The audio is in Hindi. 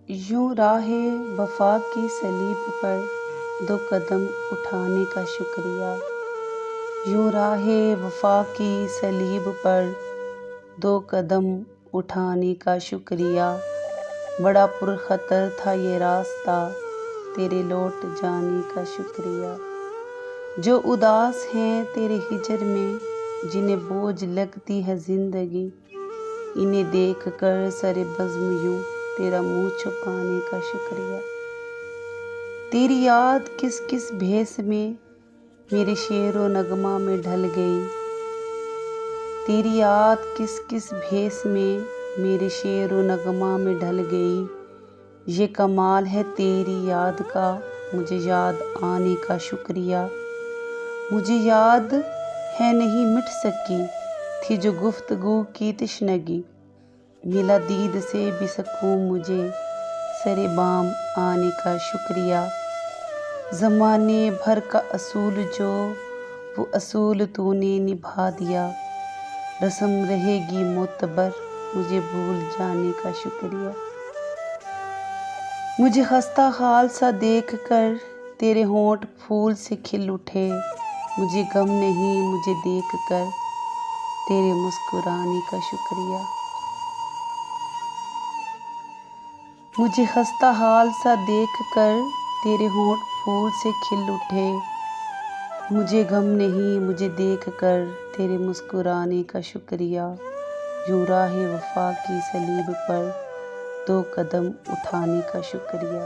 यूं राहे वफा की सलीब पर दो कदम उठाने का शुक्रिया। यूं राहे वफा की सलीब पर दो कदम उठाने का शुक्रिया। बड़ा पुरखतर था ये रास्ता, तेरे लौट जाने का शुक्रिया। जो उदास हैं तेरे हिजर में, जिन्हें बोझ लगती है ज़िंदगी, इन्हें देख कर सरे बज़्म यूं तेरा मुँह छुपाने का शुक्रिया। तेरी याद किस किस भेस में मेरे शेरो नगमा में ढल गई। तेरी याद किस किस भेस में मेरे शेरो नगमा में ढल गई। ये कमाल है तेरी याद का, मुझे याद आने का शुक्रिया। मुझे याद है नहीं मिट सकी थी जो गुफ्तगू की तशनगी। मिला दीद से भी सकून मुझे सरे बाम आने का शुक्रिया। ज़माने भर का असूल जो वो असूल तूने निभा दिया। रस्म रहेगी मोतबर, मुझे भूल जाने का शुक्रिया। मुझे खस्ता हाल सा देख कर तेरे होंठ फूल से खिल उठे। मुझे गम नहीं मुझे देख कर तेरे मुस्कुराने का शुक्रिया। मुझे खस्ता हाल सा देख कर तेरे होंठ फूल से खिल उठे। मुझे गम नहीं मुझे देख कर तेरे मुस्कुराने का शुक्रिया। यूं राहे वफा की सलीब पर दो कदम उठाने का शुक्रिया।